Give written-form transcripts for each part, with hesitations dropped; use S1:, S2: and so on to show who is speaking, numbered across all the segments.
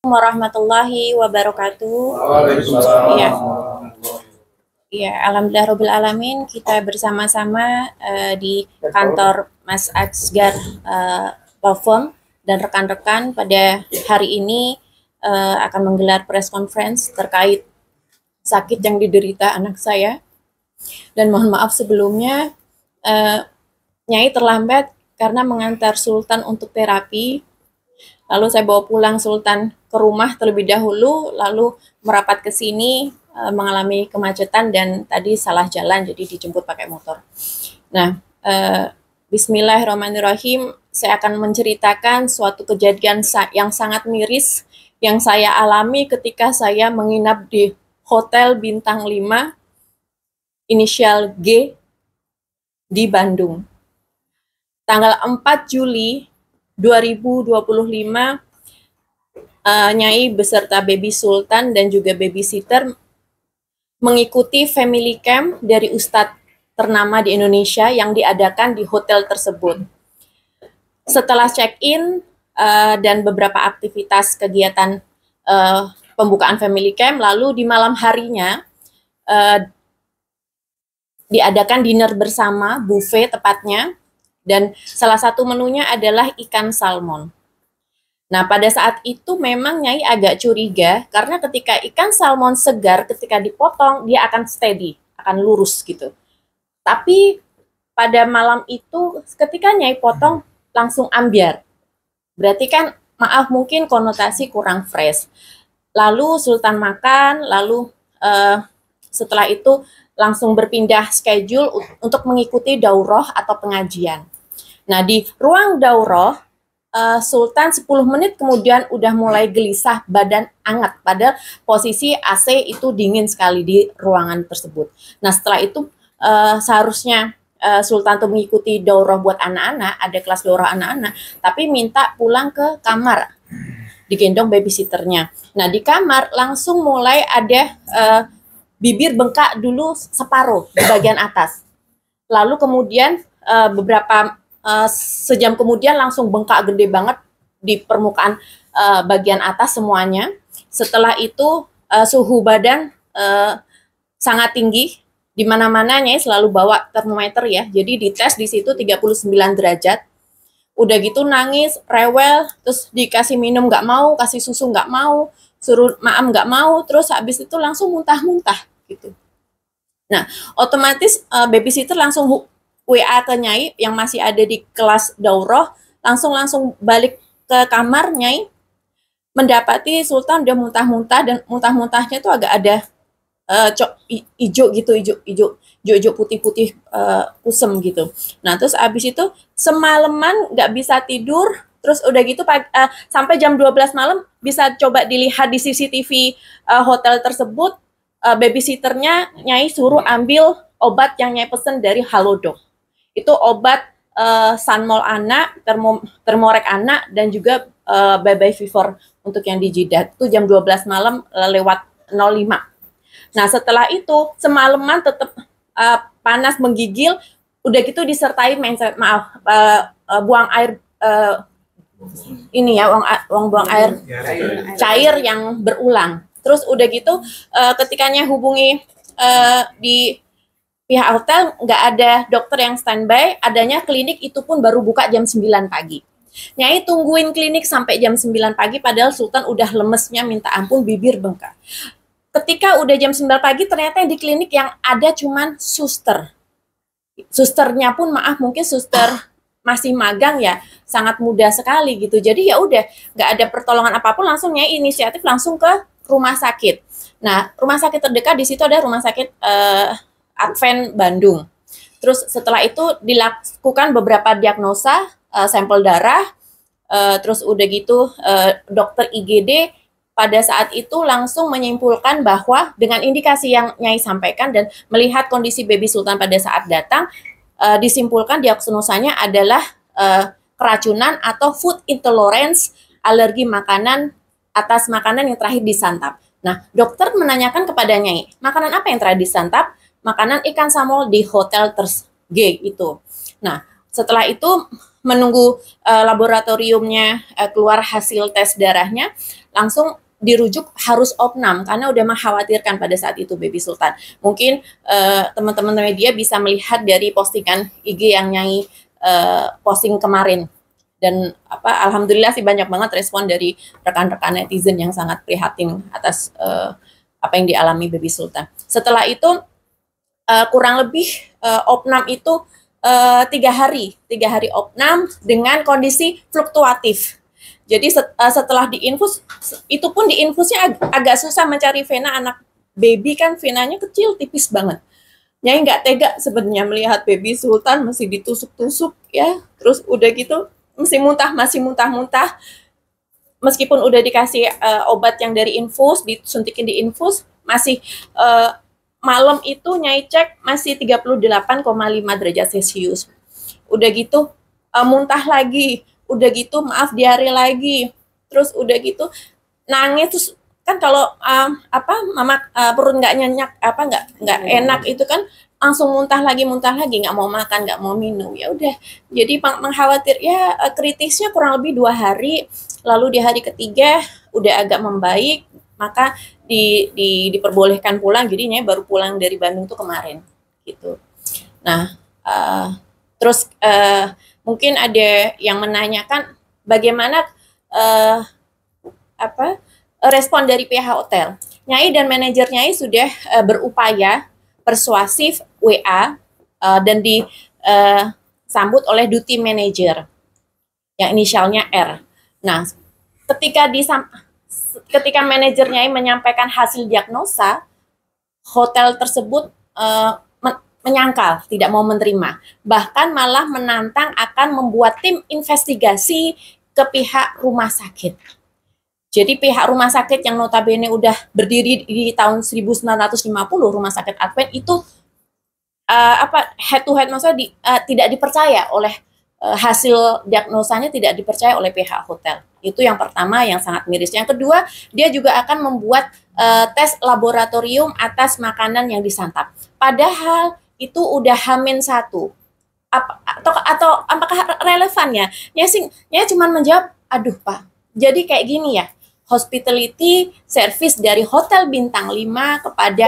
S1: Warahmatullahi wabarakatuh.
S2: Waalaikumsalam.
S1: Iya, iya, alhamdulillah alamin kita bersama-sama di kantor Mas Asgar Law Firm dan rekan-rekan pada hari ini akan menggelar press conference terkait sakit yang diderita anak saya. Dan mohon maaf sebelumnya, Nyai terlambat karena mengantar Sultan untuk terapi. Lalu saya bawa pulang Sultan ke rumah terlebih dahulu, lalu merapat ke sini mengalami kemacetan dan tadi salah jalan, jadi dijemput pakai motor. Nah, Bismillahirrahmanirrahim, saya akan menceritakan suatu kejadian yang sangat miris yang saya alami ketika saya menginap di Hotel Bintang 5 inisial G di Bandung. Tanggal 4 Juli 2025, Nyai beserta baby Sultan dan juga babysitter mengikuti family camp dari ustadz ternama di Indonesia yang diadakan di hotel tersebut. Setelah check-in dan beberapa aktivitas kegiatan pembukaan family camp, lalu di malam harinya diadakan dinner bersama, buffet tepatnya, dan salah satu menunya adalah ikan salmon. Nah, pada saat itu memang Nyai agak curiga, karena ketika ikan salmon segar, ketika dipotong, dia akan steady, akan lurus gitu. Tapi pada malam itu, ketika Nyai potong, langsung ambyar. Berarti kan, maaf mungkin konotasi kurang fresh. Lalu Sultan makan, lalu setelah itu langsung berpindah schedule untuk mengikuti daurah atau pengajian. Nah, di ruang daurah, Sultan 10 menit kemudian udah mulai gelisah, badan hangat, padahal posisi AC itu dingin sekali di ruangan tersebut. Nah, setelah itu seharusnya Sultan tuh mengikuti daurah buat anak-anak, ada kelas daurah anak-anak, tapi minta pulang ke kamar, digendong babysitternya. Nah, di kamar langsung mulai ada bibir bengkak dulu separuh di bagian atas. Lalu kemudian sejam kemudian langsung bengkak gede banget di permukaan bagian atas semuanya. Setelah itu suhu badan sangat tinggi, di mana-mana Nyai selalu bawa termometer ya. Jadi dites di situ 39 derajat. Udah gitu nangis, rewel, terus dikasih minum nggak mau, kasih susu nggak mau, suruh maam nggak mau, terus habis itu langsung muntah-muntah gitu. Nah, otomatis babysitter langsung WA ke Nyai yang masih ada di kelas daurah, langsung balik ke kamar Nyai, mendapati Sultan udah muntah-muntah, dan muntah-muntahnya tuh agak ada hijau gitu, hijau putih-putih kusem gitu. Nah, terus abis itu semalaman nggak bisa tidur, terus udah gitu sampai jam 12 malam bisa coba dilihat di CCTV hotel tersebut, babysitternya Nyai suruh ambil obat yang Nyai pesen dari Halodoc. Itu obat Sanmol anak, termorek anak, dan juga bye-bye fever untuk yang di jidat. Itu jam 12 malam lewat 05. Nah, setelah itu semalaman tetap panas menggigil, udah gitu disertai buang air ini ya, buang air cair yang berulang. Terus udah gitu ketikanya hubungi di pihak hotel, nggak ada dokter yang standby, adanya klinik itu pun baru buka jam 9 pagi. Nyai tungguin klinik sampai jam 9 pagi, padahal Sultan udah lemesnya minta ampun, bibir bengkak. Ketika udah jam 9 pagi, ternyata di klinik yang ada cuman suster. Susternya pun maaf, mungkin suster masih magang ya, sangat muda sekali gitu. Jadi ya udah, nggak ada pertolongan apapun, langsung Nyai inisiatif langsung ke rumah sakit. Nah, rumah sakit terdekat di situ ada rumah sakit Advent Bandung. Terus setelah itu dilakukan beberapa diagnosa, sampel darah, terus udah gitu dokter IGD pada saat itu langsung menyimpulkan bahwa dengan indikasi yang Nyai sampaikan dan melihat kondisi baby Sultan pada saat datang, disimpulkan diagnosanya adalah keracunan atau food intolerance, alergi makanan atas makanan yang terakhir disantap. Nah, dokter menanyakan kepada Nyai, makanan apa yang terakhir disantap? Makanan ikan salmon di hotel G itu. Nah, setelah itu menunggu laboratoriumnya keluar hasil tes darahnya, langsung dirujuk harus opnam karena udah mengkhawatirkan pada saat itu Baby Sultan. Mungkin teman-teman media bisa melihat dari postingan IG yang Nyai posting kemarin. Dan alhamdulillah sih banyak banget respon dari rekan-rekan netizen yang sangat prihatin atas apa yang dialami Baby Sultan. Setelah itu kurang lebih opnam itu 3 hari opnam dengan kondisi fluktuatif. Jadi setelah diinfus, itu pun diinfusnya agak susah mencari vena. Anak baby kan venanya kecil, tipis banget. Nyai nggak tega sebenarnya melihat Baby Sultan masih ditusuk-tusuk ya, terus udah gitu masih muntah-muntah. Meskipun udah dikasih obat yang dari infus, disuntikin di infus, masih malam itu Nyai cek masih 38,5 derajat Celcius. Udah gitu muntah lagi, udah gitu diare lagi, terus udah gitu nangis. Terus kan kalau mama perut nggak nyenyak nggak enak itu kan langsung muntah lagi, nggak mau makan, nggak mau minum. Ya udah, jadi mengkhawatir ya, kritisnya kurang lebih 2 hari. Lalu di hari ketiga udah agak membaik, maka diperbolehkan pulang. Jadinya baru pulang dari Bandung tuh kemarin gitu. Nah terus mungkin ada yang menanyakan bagaimana respon dari pihak hotel. Nyai dan manajer Nyai sudah berupaya persuasif WA dan disambut oleh duty manager yang inisialnya R. Nah, ketika manajernya menyampaikan hasil diagnosa, hotel tersebut menyangkal, tidak mau menerima. Bahkan malah menantang akan membuat tim investigasi ke pihak rumah sakit. Jadi pihak rumah sakit yang notabene udah berdiri di tahun 1950, Rumah Sakit Advent itu head to head, maksudnya tidak dipercaya oleh hasil diagnosanya, tidak dipercaya oleh pihak hotel. Itu yang pertama yang sangat miris. Yang kedua, dia juga akan membuat tes laboratorium atas makanan yang disantap. Padahal itu udah H-1. Atau apakah relevannya? Ya cuma menjawab, aduh Pak, jadi kayak gini ya, hospitality service dari hotel bintang 5 kepada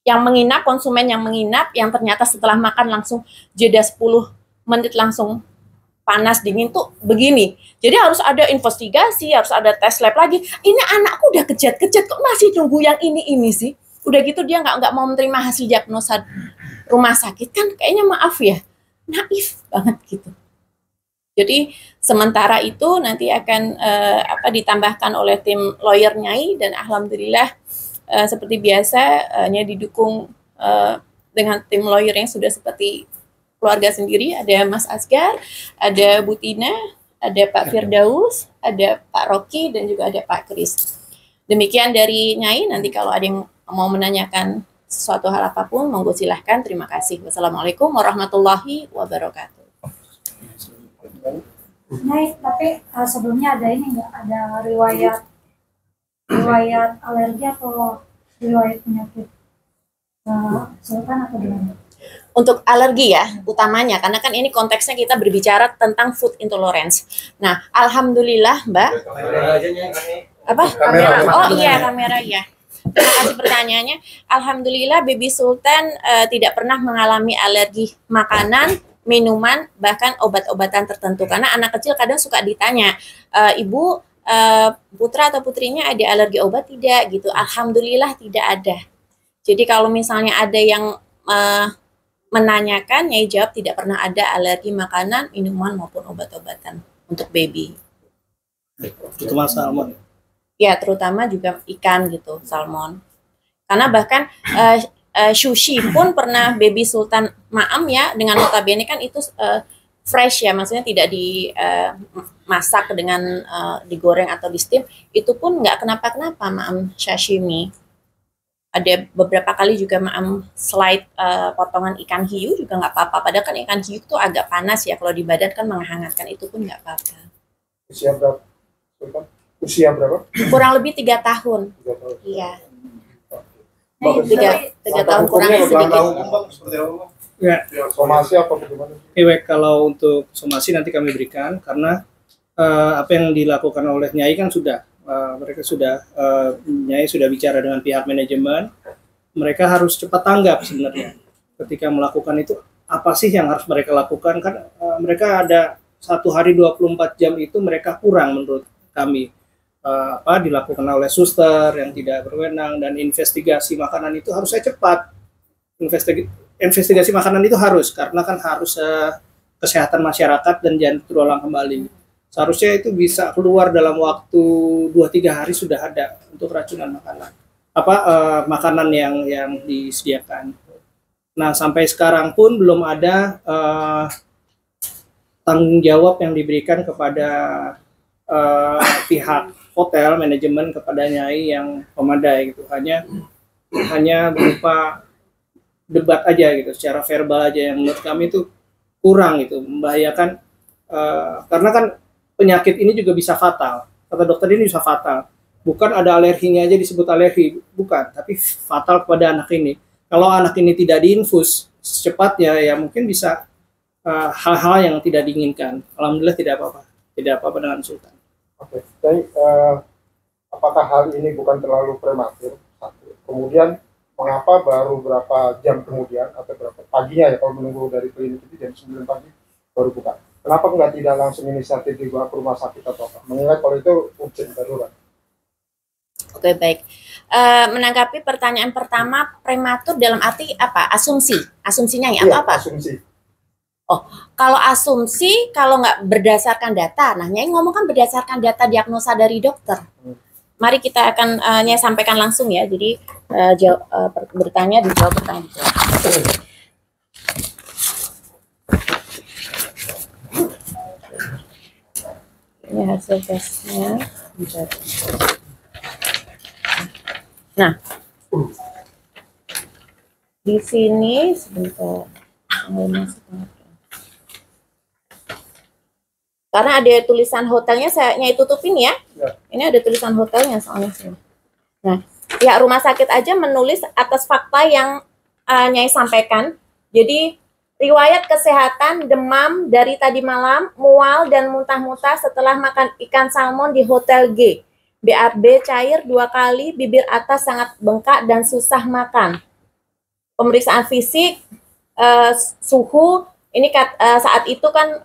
S1: yang menginap, konsumen yang menginap, yang ternyata setelah makan langsung jeda 10 menit langsung panas dingin tuh begini. Jadi harus ada investigasi, harus ada tes lab lagi. Ini anakku udah kejat-kejat kok masih nunggu yang ini sih. Udah gitu dia nggak mau menerima hasil diagnosa rumah sakit, kan kayaknya maaf ya, naif banget gitu. Jadi sementara itu nanti akan ditambahkan oleh tim lawyer Nyai, dan alhamdulillah seperti biasa Nyai didukung dengan tim lawyer yang sudah seperti keluarga sendiri. Ada Mas Asgar, ada Bu Tina, ada Pak Firdaus, ada Pak Rocky, dan juga ada Pak Kris. Demikian dari Nyai. Nanti kalau ada yang mau menanyakan sesuatu hal apapun, monggo silahkan. Terima kasih. Wassalamualaikum warahmatullahi wabarakatuh.
S2: Nyai, tapi sebelumnya ada ini nggak, ada riwayat alergi atau riwayat penyakit Sultan atau gimana?
S1: Untuk alergi ya utamanya, karena kan ini konteksnya kita berbicara tentang food intolerance. Nah, alhamdulillah Mbak. Kamera. Oh iya, kamera ya. Terima kasih pertanyaannya. Alhamdulillah Baby Sultan tidak pernah mengalami alergi makanan, minuman, bahkan obat-obatan tertentu. Karena anak kecil kadang suka ditanya, Ibu, putra atau putrinya ada alergi obat tidak gitu. Alhamdulillah tidak ada. Jadi kalau misalnya ada yang menanyakan, Nyai jawab tidak pernah ada alergi makanan, minuman maupun obat-obatan untuk baby.
S3: Terutama salmon.
S1: Ya, terutama juga ikan gitu, salmon. Karena bahkan sushi pun pernah Baby Sultan maem ya, dengan notabene kan itu fresh ya, maksudnya tidak dimasak dengan digoreng atau di steam, itu pun nggak kenapa-kenapa maem sashimi. Ada beberapa kali juga maem slide potongan ikan hiu juga nggak apa-apa. Padahal kan ikan hiu tuh agak panas ya, kalau di badan kan menghangatkan, itu pun nggak apa-apa.
S4: Usia berapa? Usia berapa?
S1: Kurang lebih 3 tahun.
S4: 3 tahun.
S1: Iya.
S4: Bagus.
S1: 3 tahun kurang sedikit.
S3: Ya.
S4: Somasi apa bagaimana?
S3: Anyway, kalau untuk somasi nanti kami berikan, karena apa yang dilakukan oleh Nyai kan sudah mereka sudah Nyai sudah bicara dengan pihak manajemen, mereka harus cepat tanggap sebenarnya ketika melakukan itu. Apa sih yang harus mereka lakukan, kan mereka ada 1 hari 24 jam itu mereka kurang menurut kami. Apa dilakukan oleh suster yang tidak berwenang, dan investigasi makanan itu harusnya cepat. Investigasi makanan itu harus, karena kan harus kesehatan masyarakat dan jangan terulang kembali. Seharusnya itu bisa keluar dalam waktu 2-3 hari sudah ada untuk racunan makanan. Makanan yang disediakan. Nah, sampai sekarang pun belum ada tanggung jawab yang diberikan kepada pihak hotel, manajemen, kepada Nyai yang memadai gitu. Hanya berupa debat aja gitu, secara verbal aja, yang menurut kami itu kurang gitu, membahayakan, karena kan penyakit ini juga bisa fatal. Kata dokter, ini bisa fatal. Bukan ada alerginya aja disebut alergi, bukan, tapi fatal kepada anak ini. Kalau anak ini tidak diinfus secepatnya, ya mungkin bisa hal-hal yang tidak diinginkan. Alhamdulillah tidak apa-apa dengan Sultan.
S4: Oke, jadi apakah hal ini bukan terlalu prematur? Satu. Kemudian mengapa baru berapa jam kemudian atau berapa paginya ya, kalau menunggu dari klinik itu jam 9 pagi baru buka? Kenapa nggak tidak langsung inisiatif dibawa ke rumah sakit atau apa? Mengingat kalau itu urgent darurat.
S1: Oke, baik. Menanggapi pertanyaan pertama, prematur dalam arti apa? Asumsinya ya, atau apa?
S4: Asumsi.
S1: Oh, kalau asumsi, kalau nggak berdasarkan data, nah Nyai ngomong kan berdasarkan data diagnosa dari dokter. Mari kita akan Nyai sampaikan langsung ya. Jadi bertanya dijawab, bertanya dijawab. Ini hasil tesnya. Nah, di sini sebentar. Karena ada tulisan hotelnya, saya Nyai tutupin ya. Ini ada tulisan hotelnya soalnya. Nah, pihak rumah sakit aja menulis atas fakta yang Nyai sampaikan. Jadi riwayat kesehatan demam dari tadi malam, mual dan muntah-muntah setelah makan ikan salmon di Hotel G. BAB cair 2 kali, bibir atas sangat bengkak dan susah makan. Pemeriksaan fisik, suhu, ini saat itu kan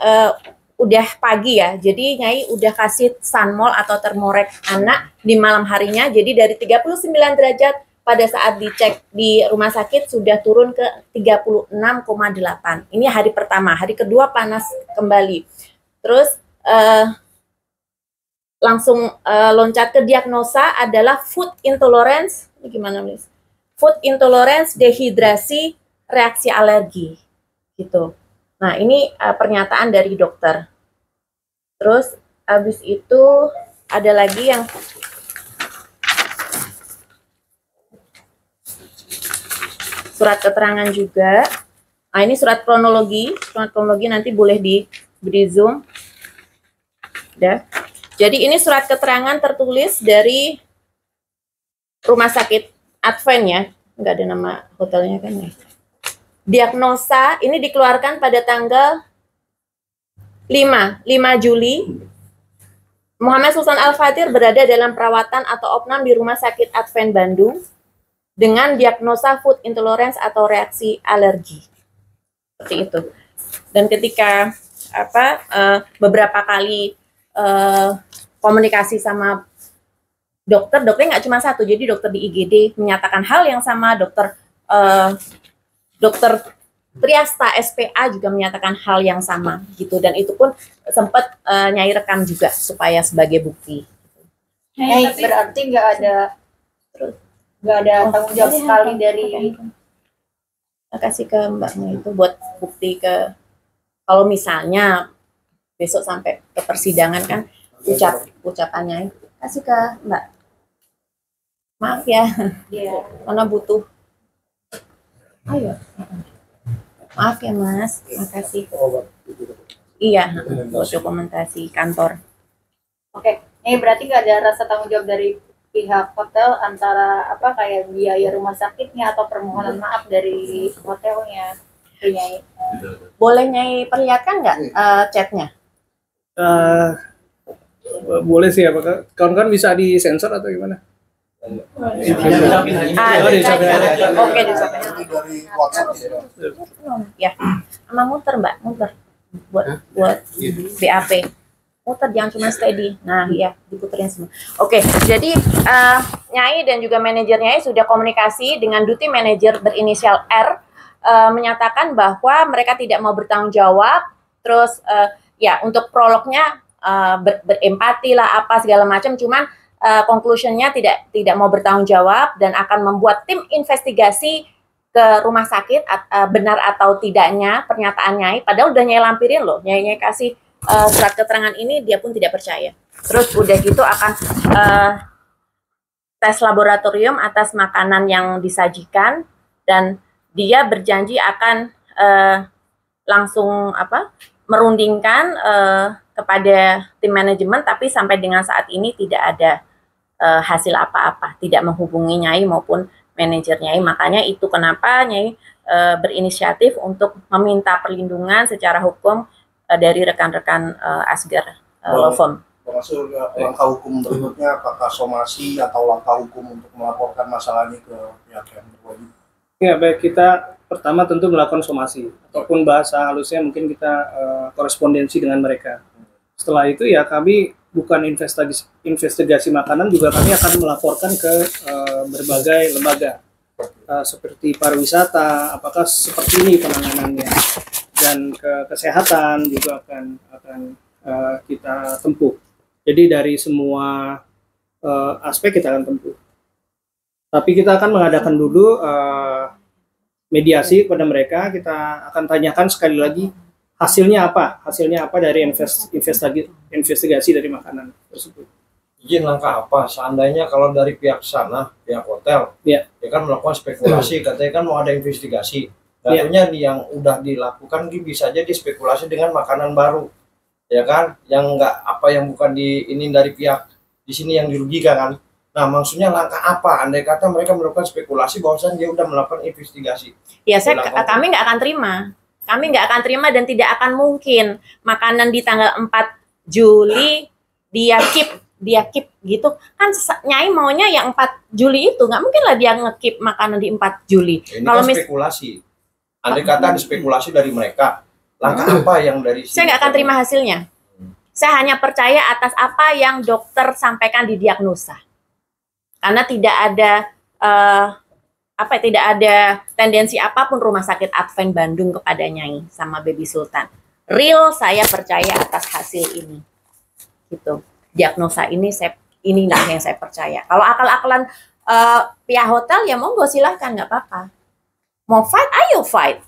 S1: udah pagi ya, jadi Nyai udah kasih Sunmol atau Thermorex anak di malam harinya, jadi dari 39 derajat pada saat dicek di rumah sakit sudah turun ke 36,8. Ini hari pertama, hari kedua panas kembali. Terus langsung loncat ke diagnosa adalah food intolerance, ini gimana Miss? Food intolerance, dehidrasi, reaksi alergi, gitu. Nah, ini pernyataan dari dokter. Terus habis itu ada lagi yang surat keterangan juga. Nah, ini surat kronologi nanti boleh diberi zoom. Udah. Jadi ini surat keterangan tertulis dari rumah sakit Advent ya, nggak ada nama hotelnya kan ya. Diagnosa ini dikeluarkan pada tanggal 5 Juli. Muhammad Sultan Al-Fatir berada dalam perawatan atau opnam di Rumah Sakit Advent Bandung dengan diagnosa food intolerance atau reaksi alergi. Seperti itu. Dan ketika beberapa kali komunikasi sama dokternya nggak cuma satu, jadi dokter di IGD menyatakan hal yang sama, dokter Triasta SPA juga menyatakan hal yang sama gitu, dan itu pun sempat Nyai rekam juga supaya sebagai bukti.
S2: Nyai, berarti nggak ada tanggung jawab sekali dari.
S1: Kasih ke Mbaknya itu buat bukti ke, kalau misalnya besok sampai ke persidangan kan ucapannya kasih ke Mbak. Maaf ya, karena butuh. Ayo. Maaf ya Mas, makasih. Iya, buat dokumentasi kantor.
S2: Oke, ini berarti nggak ada rasa tanggung jawab dari pihak hotel antara kayak biaya rumah sakitnya atau permohonan maaf dari hotelnya, Nyai?
S1: Boleh Nyai perlihatkan nggak chatnya?
S3: Boleh sih, apakah kawan-kawan bisa disensor atau gimana?
S1: Disuapin aja. Oke, disuapin.
S4: Dari WhatsApp
S1: Ya, sama muter Mbak, muter buat BAP. Muter, jangan cuma steady. Nah, iya, diputerin semua. Oke, jadi Nyai dan juga manajer Nyai sudah komunikasi dengan duty manager berinisial R, menyatakan bahwa mereka tidak mau bertanggung jawab. Terus ya untuk prolognya berempati lah apa segala macam, cuman conclusionnya tidak mau bertanggung jawab dan akan membuat tim investigasi ke rumah sakit benar atau tidaknya pernyataan Nyai. Padahal udah Nyai lampirin loh, Nyai kasih surat keterangan ini, dia pun tidak percaya. Terus udah gitu akan tes laboratorium atas makanan yang disajikan, dan dia berjanji akan langsung merundingkan kepada tim manajemen, tapi sampai dengan saat ini tidak ada hasil apa-apa, tidak menghubungi Nyai maupun manajer Nyai. Makanya itu kenapa Nyai berinisiatif untuk meminta perlindungan secara hukum dari rekan-rekan Asgar Law Firm.
S4: Maksud langkah hukum berikutnya apakah somasi atau langkah hukum untuk melaporkan masalah ini ke pihak yang berwajib?
S3: Ya, baik, kita pertama tentu melakukan somasi, ataupun bahasa halusnya mungkin kita korespondensi dengan mereka. Setelah itu ya kami bukan investigasi makanan, juga kami akan melaporkan ke berbagai lembaga seperti pariwisata, apakah seperti ini penanganannya, dan ke kesehatan juga akan kita tempuh. Jadi dari semua aspek kita akan tempuh. Tapi kita akan mengadakan dulu mediasi kepada mereka. Kita akan tanyakan sekali lagi hasilnya apa dari investigasi dari makanan tersebut.
S5: Izin langkah apa? Seandainya kalau dari pihak sana, pihak hotel, ya kan melakukan spekulasi, katanya kan mau ada investigasi. Tentunya yang udah dilakukan bisa aja dispekulasi dengan makanan baru, ya kan? Yang yang bukan ini dari pihak di sini yang dirugikan kan? Nah, maksudnya langkah apa? Andai kata mereka melakukan spekulasi, bahwasan dia udah melakukan investigasi.
S1: Ya, kami nggak akan terima. Kami nggak akan terima dan tidak akan mungkin makanan di tanggal 4 Juli dia keep gitu kan. Nyai maunya yang 4 Juli itu, nggak mungkin lah dia nge-keep makanan di 4 Juli.
S5: Ini kalau kan spekulasi, andai kata ada spekulasi dari mereka, langkah apa yang dari
S1: saya nggak akan terima hasilnya. Saya hanya percaya atas apa yang dokter sampaikan di diagnosa, karena tidak ada tendensi apapun Rumah Sakit Advent Bandung kepada Nyai sama Baby Sultan. Real, saya percaya atas hasil ini. Gitu. Diagnosa inilah yang saya percaya. Kalau akal-akalan pihak hotel ya monggo silahkan, nggak apa-apa. Mau fight, ayo fight.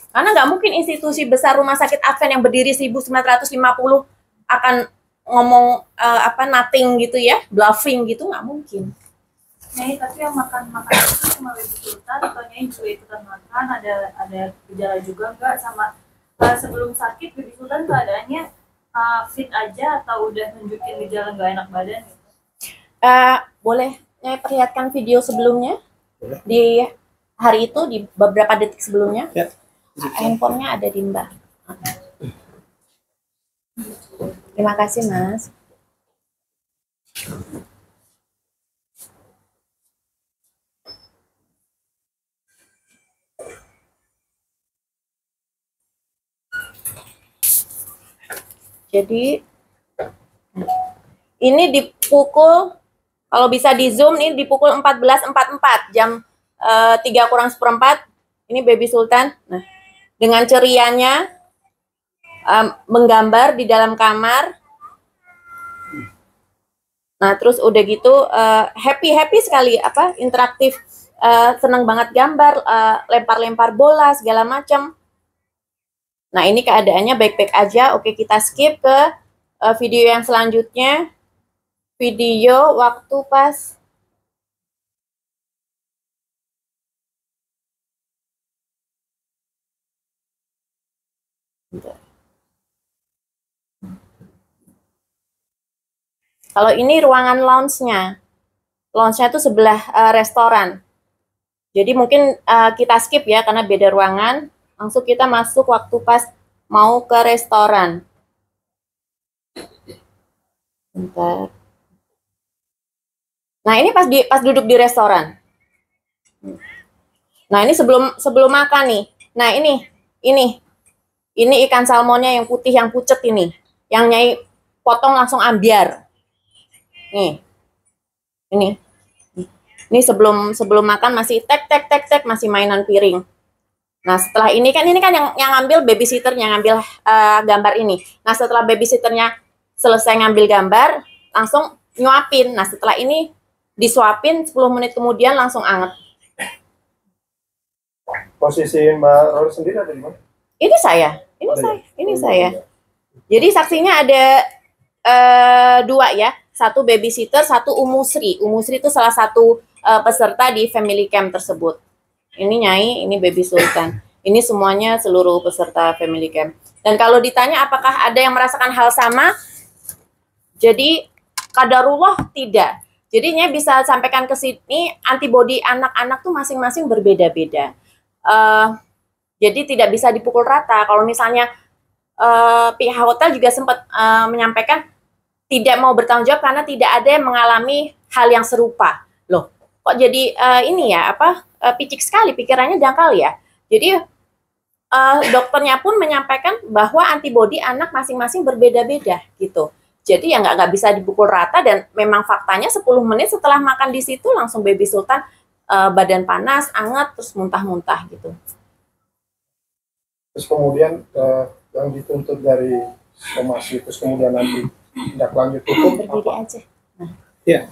S1: Karena nggak mungkin institusi besar Rumah Sakit Advent yang berdiri 1950 akan ngomong nothing gitu ya, bluffing gitu, nggak mungkin.
S2: Nyai, tapi yang makan itu cuma Baby Sultan atau Nyai juga ikutan makan, ada gejala juga nggak sama sebelum sakit Baby Sultan keadaannya fit aja atau udah nunjukin gejala nggak enak badan gitu?
S1: Boleh Nyai perlihatkan video sebelumnya? Boleh. Di hari itu, di beberapa detik sebelumnya. Ya. Handphonenya ada di Mbak. Terima kasih Mas. Jadi ini dipukul, kalau bisa di zoom, ini dipukul 14.44 jam 3:04. Ini Baby Sultan. Nah, dengan cerianya menggambar di dalam kamar. Nah, terus udah gitu happy sekali, interaktif, seneng banget gambar, lempar-lempar bola segala macam. Nah, ini keadaannya baik-baik aja. Oke, kita skip ke video yang selanjutnya. Video waktu pas kalau ini ruangan lounge-nya. Lounge-nya itu sebelah restoran. Jadi mungkin kita skip ya karena beda ruangan. Langsung kita masuk waktu pas mau ke restoran. Bentar. Nah, ini pas duduk di restoran. Nah, ini sebelum makan nih. Nah, ini ikan salmonnya yang putih, yang pucet ini. Yang Nyai potong langsung ambiar. Nih. Ini sebelum makan masih tek masih mainan piring. Nah, setelah ini kan yang ngambil babysitternya, ngambil gambar ini. Nah, setelah babysitternya selesai ngambil gambar, langsung nyuapin. Nah, setelah ini disuapin 10 menit kemudian langsung anget.
S4: Posisi Mbak Rory sendiri ada di mana?
S1: Ini saya. Jadi saksinya ada 2 ya. Satu babysitter, satu Umusri. Umusri itu salah satu peserta di family camp tersebut. Ini Nyai, ini Baby Sultan. Ini semuanya seluruh peserta family camp. Dan kalau ditanya apakah ada yang merasakan hal sama? Jadi qadarullah tidak. Jadi Nyai bisa sampaikan ke sini, antibodi anak-anak tuh masing-masing berbeda-beda. Jadi tidak bisa dipukul rata. Kalau misalnya pihak hotel juga sempat menyampaikan tidak mau bertanggung jawab karena tidak ada yang mengalami hal yang serupa. Loh, kok jadi picik sekali pikirannya, dangkal ya. Jadi dokternya pun menyampaikan bahwa antibodi anak masing-masing berbeda-beda gitu. Jadi ya nggak bisa dipukul rata, dan memang faktanya 10 menit setelah makan di situ langsung Baby Sultan badan panas, anget, terus muntah-muntah gitu.
S4: Terus kemudian yang dituntut dari somasi, terus kemudian nanti tindak lanjut hukum
S1: Berdiri aja. Nah.
S3: Ya.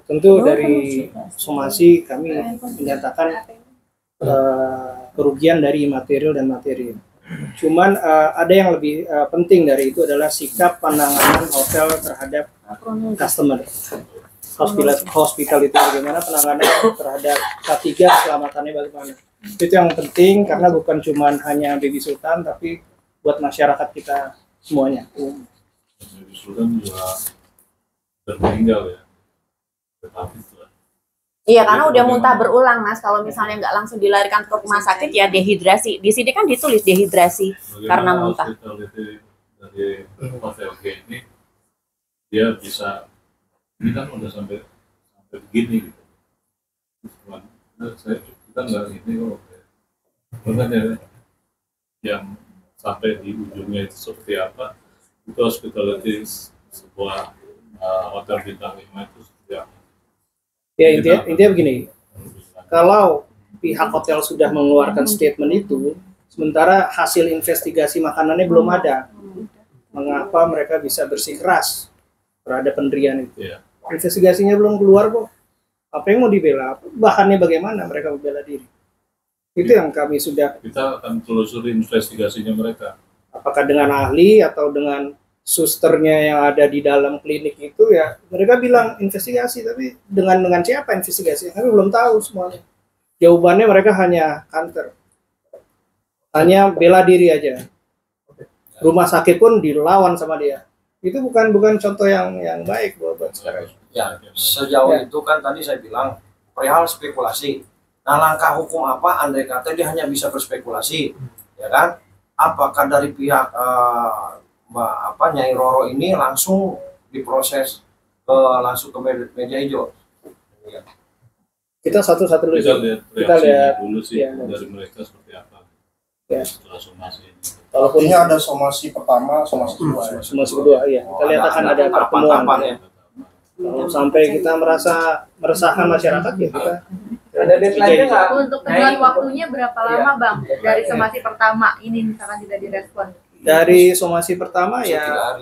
S3: Tentu dari somasi kami menyatakan kerugian dari material dan materi. Cuman ada yang lebih penting dari itu adalah sikap penanganan hotel terhadap customer. Hospitality bagaimana, penanganan terhadap K3 keselamatannya bagaimana. Itu yang penting karena bukan cuma hanya Baby Sultan tapi buat masyarakat kita semuanya.
S6: Baby Sultan juga tertinggal ya.
S1: Iya, karena udah muntah berulang, Mas. Kalau misalnya nggak langsung dilarikan ke rumah sakit ya dehidrasi. Di sini kan ditulis dehidrasi karena muntah.
S6: Dari hotel ini dia bisa, ini kan udah sampai begini gitu. Kita nggak ini kok. Makanya yang sampai di ujungnya itu seperti apa? Itu hospitality sebuah hotel bintang 5 itu seperti apa?
S3: Ya intinya begini, kalau pihak hotel sudah mengeluarkan statement itu, sementara hasil investigasi makanannya belum ada, mengapa mereka bisa bersikeras terhadap pendirian itu?
S6: Yeah.
S3: Investigasinya belum keluar kok. Apa yang mau dibela? Bahannya bagaimana mereka membela diri? Itu yang kami sudah.
S6: Kita akan telusuri investigasinya mereka.
S3: Apakah dengan ahli atau dengan susternya yang ada di dalam klinik itu, ya mereka bilang investigasi, tapi dengan siapa investigasi? Kami belum tahu semuanya. Jawabannya mereka hanya counter, hanya bela diri aja. Rumah sakit pun dilawan sama dia. Itu bukan contoh yang baik buat sekarang.
S5: Ya, sejauh itu kan tadi saya bilang perihal spekulasi. Nah, langkah hukum apa andai kata dia hanya bisa berspekulasi, ya kan? Apakah dari pihak Nyai Roro ini langsung diproses langsung ke meja hijau?
S3: Kita satu-satu dulu.
S6: Kita lihat dulu sih ya, dari mereka seperti apa. Ya. Setelah somasi ini.
S4: Walaupun ini ada somasi pertama, somasi kedua.
S3: Somasi kedua, iya. Kita lihat akan ada pertemuan. Ya. Kalau sampai kita meresahkan masyarakat ya kita.
S7: Ada deadline-nya nggak?
S2: Untuk tenggat waktunya berapa lama, Bang? Dari somasi pertama ini misalkan tidak direspon.
S3: Dari somasi pertama ya,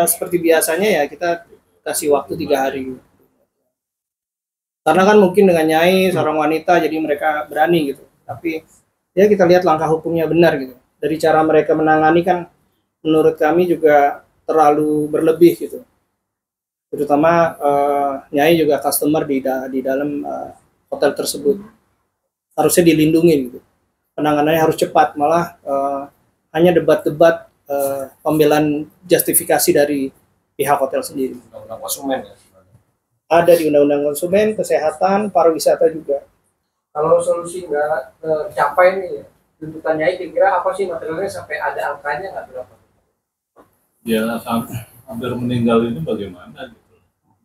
S3: seperti biasanya ya kita kasih waktu 3 hari. Karena kan mungkin dengan Nyai seorang wanita jadi mereka berani gitu. Tapi ya kita lihat langkah hukumnya benar gitu. Dari cara mereka menangani kan menurut kami juga terlalu berlebih gitu. Terutama Nyai juga customer di dalam hotel tersebut. Harusnya dilindungi gitu. Penanganannya harus cepat, malah hanya debat-debat pembelaan justifikasi dari pihak hotel sendiri.
S5: Undang-undang konsumen ya.
S3: Ada di Undang-Undang Konsumen, Kesehatan, Pariwisata juga.
S7: Kalau solusi nggak tercapai nih, tuntutan Nyai kira-kira apa sih materialnya sampai ada angkanya nggak berapa?
S6: Ya hampir meninggal ini bagaimana gitu?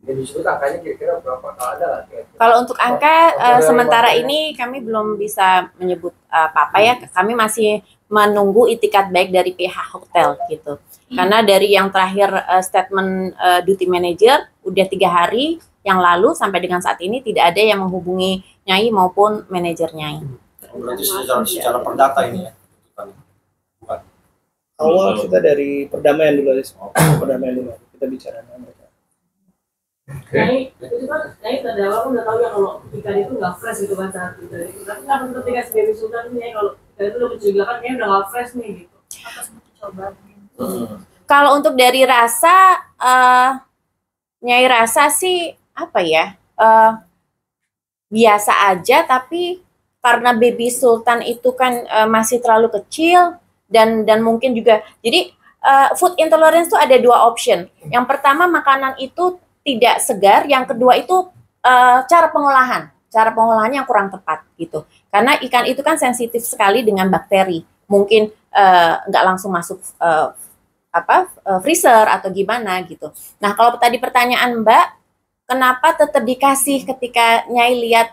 S7: Jadi sebut angkanya kira-kira berapa kalau ada lah?
S1: Kalau untuk angka sementara ini kami belum bisa menyebut apa-apa ya. Kami masih menunggu itikat baik dari pihak hotel gitu. Karena dari yang terakhir statement duty manager udah 3 hari yang lalu sampai dengan saat ini tidak ada yang menghubungi Nyai maupun manajer Nyai.
S5: Berarti secara perdata ini ya? Bukan.
S3: Awal kita dari perdamaian dulu, perdamaian dulu kita bicara dengan mereka.
S2: Nyai, itu kan Nyai terdakwa udah tahu ya kalau ikan itu nggak fresh gitu kan saat itu. Tapi kan ketika si Baby Sultan ini kalau ikan itu udah mencurigakan kayaknya udah nggak fresh nih gitu. Apa sempat coba?
S1: Kalau untuk dari rasa, Nyai rasa sih apa ya? Biasa aja, tapi karena Baby Sultan itu kan masih terlalu kecil dan mungkin juga jadi food intolerance itu ada 2 option. Yang pertama makanan itu tidak segar, yang kedua itu cara pengolahannya yang kurang tepat gitu. Karena ikan itu kan sensitif sekali dengan bakteri, mungkin nggak langsung masuk freezer atau gimana gitu. Nah kalau tadi pertanyaan Mbak, kenapa tetap dikasih ketika Nyai lihat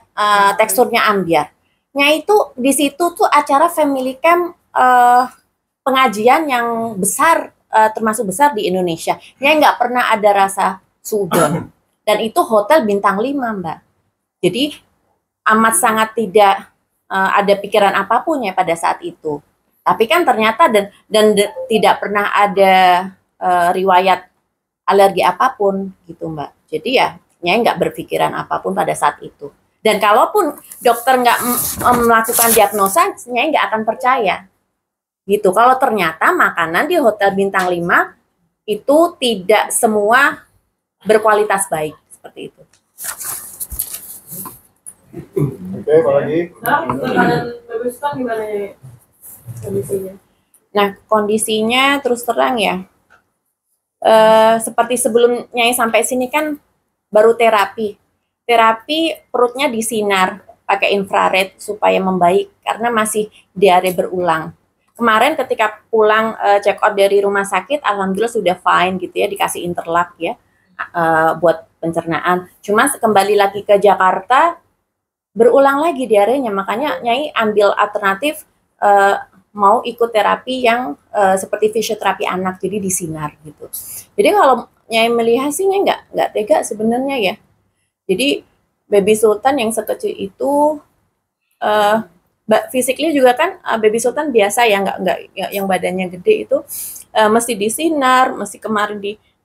S1: teksturnya ambiar? Nyai itu di situ tuh acara family camp pengajian yang besar, termasuk besar di Indonesia. Nyai nggak pernah ada rasa suudon. Dan itu hotel bintang 5 Mbak. Jadi amat sangat tidak ada pikiran apapun ya pada saat itu. Tapi kan ternyata dan tidak pernah ada riwayat alergi apapun gitu Mbak. Jadi ya Nyai nggak berpikiran apapun pada saat itu. Dan kalaupun dokter nggak melakukan diagnosa, Nyai nggak akan percaya. Gitu. Kalau ternyata makanan di hotel bintang 5 itu tidak semua berkualitas baik seperti itu.
S4: Oke, apa lagi?
S2: Nah, makanan Baby Sultan gimana ya kondisinya?
S1: Nah, kondisinya terus terang ya, seperti sebelum Nyai sampai sini kan baru terapi perutnya disinar pakai infrared supaya membaik karena masih diare berulang. Kemarin ketika pulang check out dari rumah sakit, alhamdulillah sudah fine gitu ya, dikasih interlak ya buat pencernaan. Cuma kembali lagi ke Jakarta berulang lagi diarenya, makanya Nyai ambil alternatif mau ikut terapi yang seperti fisioterapi anak, jadi disinar gitu. Jadi kalau Nyai melihat sih Nyai nggak tega sebenarnya ya. Jadi Baby Sultan yang sekecil itu physically juga kan Baby Sultan biasa ya, nggak yang badannya gede itu mesti disinar, mesti kemarin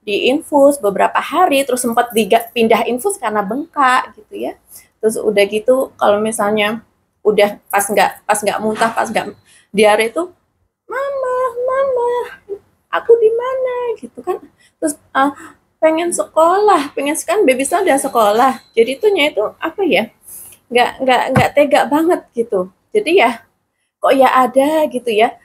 S1: diinfus beberapa hari, terus sempat pindah infus karena bengkak gitu ya. Terus udah gitu kalau misalnya udah pas nggak muntah, pas nggak diare itu mama aku di mana gitu kan. Terus pengen sekolah, kan Baby Sultan udah sekolah, jadi itunya itu apa ya, nggak tega banget gitu. Jadi ya kok ya ada gitu ya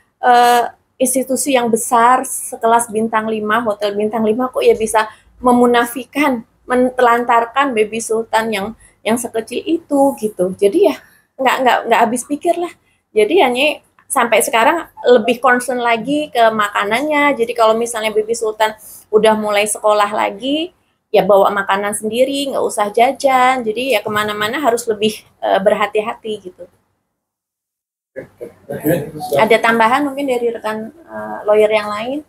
S1: institusi yang besar sekelas bintang 5, hotel bintang 5 kok ya bisa memunafikan, menelantarkan Baby Sultan yang sekecil itu gitu. Jadi ya nggak habis pikir lah. Jadi hanya sampai sekarang lebih concern lagi ke makanannya. Jadi kalau misalnya Baby Sultan udah mulai sekolah lagi, ya bawa makanan sendiri, nggak usah jajan. Jadi ya kemana-mana harus lebih berhati-hati gitu. Ada tambahan mungkin dari rekan lawyer yang lain?